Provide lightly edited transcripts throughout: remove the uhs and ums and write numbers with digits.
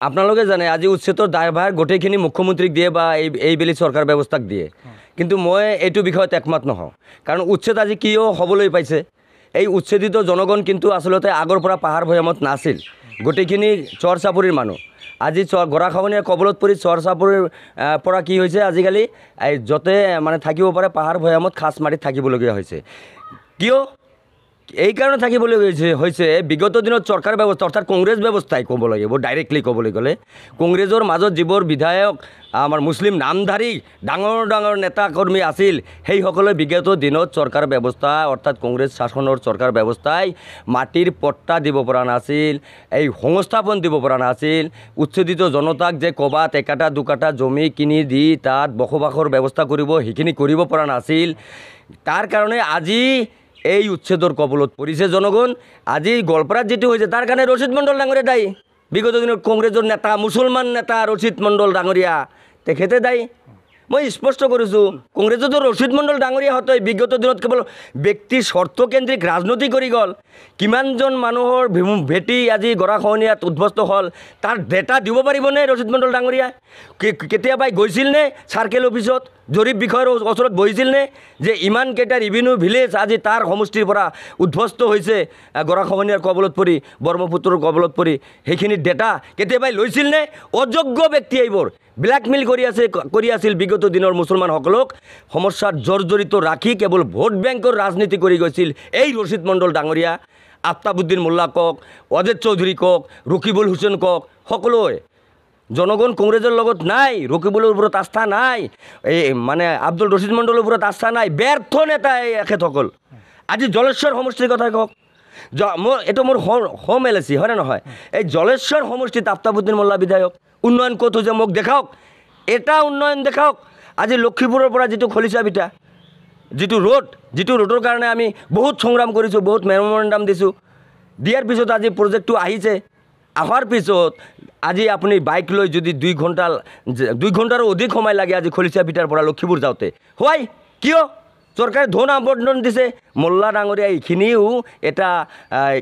আপোনালোকে জানে আজি উচ্ছেদৰ দায়ভাৰ গোটেইখিনি মুখ্যমন্ত্ৰীক দিয়ে বা এইবেলি চৰকাৰ ব্যৱস্থাক দিয়ে, কিন্তু মই এইটো বিষয়ত একমত নহওঁ। কাৰণ উচ্ছেদ আজি কিয় হ'বলৈ পাইছে, এই উচ্ছেদিত জনগণ কিন্তু আচলতে আগৰ পৰা পাহাৰ ভৈয়ামত নাছিল, গোটেইখিনি চৰ চাপৰিৰ মানুহ। আজি গৰাখহনীয়াৰ কবলত পৰি চৰ চাপৰিৰ পৰা কি হৈছে, আজিকালি য'তে মানে থাকিব পাৰে পাহাৰ ভৈয়ামত খাচ মাৰি থাকিবলগীয়া হৈছে। কিয় এইকাৰণে থাকিবলগীয়া হৈছে, বিগত দিনত চৰকাৰ ব্যৱস্থা অৰ্থাৎ কংগ্ৰেছ ব্যৱস্থাই ক'ব লাগিব, ডাইৰেক্টলি ক'বলৈ গ'লে কংগ্ৰেছৰ মাজত যিবোৰ বিধায়ক আমাৰ মুছলিম নামধাৰী ডাঙৰ ডাঙৰ নেতা কৰ্মী আছিল, সেইসকলে বিগত দিনত চৰকাৰ ব্যৱস্থা অৰ্থাৎ কংগ্ৰেছ শাসনৰ চৰকাৰ ব্যৱস্থাই মাটিৰ পট্টা দিব পৰা নাছিল, এই সংস্থাপন দিব পৰা নাছিল, উচ্ছেদিত জনতাক যে ক'বাত একাটা দুকাটা জমি কিনি দি তাত বসবাসৰ ব্যৱস্থা কৰিব, সেইখিনি কৰিব পৰা নাছিল। তাৰ কাৰণে আজি এই উচ্ছেদৰ কবলত পৰিছে জনগণ। আজি গোৱালপাৰাত যেটো হৈছে তাৰ কাৰণে ৰচিদ মণ্ডল ডাঙৰীয়া দায়ী, বিগত দিনত কংগ্ৰেছৰ নেতা মুছলমান নেতা ৰচিদ মণ্ডল ডাঙৰীয়া তেখেতে দায়ী। মই স্পষ্ট কৰিছোঁ, কংগ্ৰেছৰ ৰচিদ মণ্ডল ডাঙৰীয়াহঁতে বিগত দিনত কেৱল ব্যক্তি স্বাৰ্থকেন্দ্ৰিক ৰাজনীতি কৰি গ'ল, কিমানজন মানুহৰ ভেটি আজি গৰাখহনীয়াত উদ্ধ্বস্ত হ'ল তাৰ ডেটা দিব পাৰিবনে ৰচিদ মণ্ডল ডাঙৰীয়া? কেতিয়াবাই গৈছিলনে চাৰ্কেল অফিচত, জৰীপ বিষয়ৰ ওচৰত বহিছিলনে যে ইমানকেইটা ৰেভিনিউ ভিলেজ আজি তাৰ সমষ্টিৰ পৰা উদ্ধ্বস্ত হৈছে গৰাখহনীয়াৰ কবলত পৰি, ব্ৰহ্মপুত্ৰৰ কবলত পৰি, সেইখিনি ডেটা কেতিয়াবাই লৈছিলনে? অযোগ্য ব্যক্তি এইবোৰ ব্লেকমেইল কৰি আছিল বিগত দিনৰ মুছলমানসকলক সমস্যাত জৰ্জৰিত ৰাখি কেৱল ভোট বেংকৰ ৰাজনীতি কৰি গৈছিল এই ৰচিদ মণ্ডল ডাঙৰীয়া। আফতাবুদ্দিন মোল্লা কওক, অজিত চৌধুৰী কওক, ৰকিবুল হুছেইন কওক, সকলোৱে জনগণ কংগ্ৰেছৰ লগত নাই, ৰকিবুলৰ ওপৰত আস্থা নাই, এই মানে আব্দুল ৰচিদ মণ্ডলৰ ওপৰত আস্থা নাই, ব্যৰ্থ নেতা এখেতসকল। আজি জলেশ্বৰ সমষ্টিৰ কথাই কওক, এইটো মোৰ হোম LAC হয়নে নহয়? এই জলেশ্বৰ সমষ্টিত আফতাবুদ্দিন মোল্লা বিধায়ক, উন্নয়ন ক'ত হৈছে মোক দেখাওক, এটা উন্নয়ন দেখাওক। আজি লক্ষীপুৰৰ পৰা যিটো খলিচা বিটা যিটো ৰোডৰ কাৰণে আমি বহুত সংগ্ৰাম কৰিছোঁ, বহুত মেমৰেণ্ডাম দিছোঁ, দিয়াৰ পিছত আজি প্ৰজেক্টটো আহিছে, অহাৰ পিছত আজি আপুনি বাইক লৈ যদি 2 ঘণ্টাৰো অধিক সময় লাগে আজি খলিচা বিটাৰ পৰা লক্ষীপুৰ যাওঁতে। হয় কিয়? চৰকাৰে ধন আবণ্টন দিছে, মোল্লা ডাঙৰীয়া এইখিনিও এটা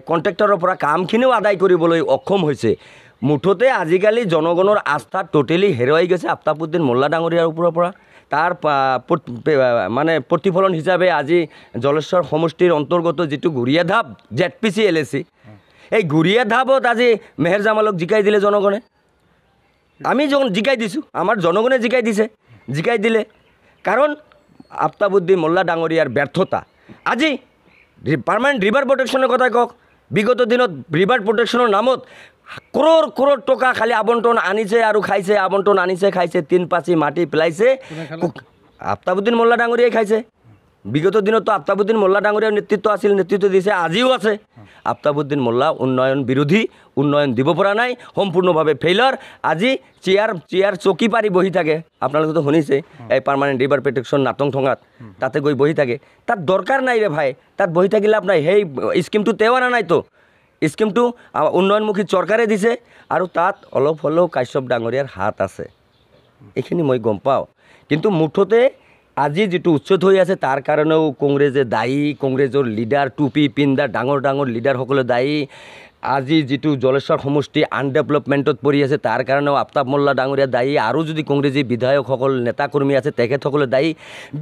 কণ্ট্ৰেক্টৰৰ পৰা কামখিনিও আদায় কৰিবলৈ অক্ষম হৈছে। মুঠতে আজিকালি জনগণৰ আস্থা টোটেলি হেৰুৱাই গৈছে আফতাবুদ্দিন মোল্লা ডাঙৰীয়াৰ ওপৰৰ পৰা। তাৰ মানে প্ৰতিফলন হিচাপে আজি জলেশ্বৰ সমষ্টিৰ অন্তৰ্গত যিটো ঘূৰিয়াধাপ ZPC LAC, এই ঘূৰিয়াধাপত আজি মেহেৰ জামালক জিকাই দিলে জনগণে। আমি জিকাই দিছোঁ, আমাৰ জনগণে জিকাই দিলে কাৰণ আফতাবুদ্দিন মোল্লা ডাঙৰীয়াৰ ব্যৰ্থতা। আজি পাৰ্মানেণ্ট ৰিভাৰ প্ৰটেকশ্যনৰ কথাই কওক, বিগত দিনত ৰিভাৰ প্ৰটেকশ্যনৰ নামত কৰোৰ টকা খালি আবণ্টন আনিছে আৰু খাইছে, আবণ্টন আনিছে খাইছে, 3 পাচি মাটি পেলাইছে, আফতাবুদ্দিন মোল্লা ডাঙৰীয়াই খাইছে। বিগত দিনতো আফতাবুদ্দিন মোল্লা ডাঙৰীয়াৰ নেতৃত্ব আছিল, নেতৃত্ব দিছে, আজিও আছে। আফতাবুদ্দিন মোল্লা উন্নয়ন বিৰোধী, উন্নয়ন দিব পৰা নাই, সম্পূৰ্ণভাৱে ফেইলাৰ। আজি চেয়াৰ চকী পাৰি বহি থাকে, আপোনালোকেতো শুনিছে এই পাৰ্মানেণ্ট ৰিভাৰ প্ৰটেকশ্যন নাটং ঠঙাত, তাতে গৈ বহি থাকে। তাত দৰকাৰ নাই ৰে ভাই, তাত বহি থাকিলে আপোনাৰ সেই স্কিমটো তেওঁ অনা নাইতো, স্কিমটো উন্নয়নমুখী চৰকাৰে দিছে আৰু তাত অলপ হ'লেও কাশ্যপ ডাঙৰীয়াৰ হাত আছে, এইখিনি মই গম পাওঁ। কিন্তু মুঠতে আজি যিটো উচ্ছেদ হৈ আছে তাৰ কাৰণেও কংগ্ৰেছে দায়ী, কংগ্ৰেছৰ লিডাৰ টুপি পিন্ধা ডাঙৰ ডাঙৰ লিডাৰসকলে দায়ী। আজি যিটো জলেশ্বৰ সমষ্টি আনডেভেলপমেণ্টত পৰি আছে তাৰ কাৰণেও আফতাব মোল্লা ডাঙৰীয়া দায়ী, আৰু যদি কংগ্ৰেছী বিধায়কসকল নেতাকৰ্মী আছে তেখেতসকলে দায়ী।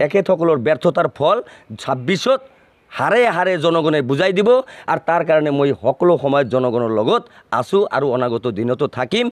এখেতসকলৰ ব্যৰ্থতাৰ ফল 26ত হাৰে জনগণে বুজাই দিব, আৰু তাৰ কাৰণে মই সকলো সময়ত জনগণৰ লগত আছোঁ আৰু অনাগত দিনতো থাকিম।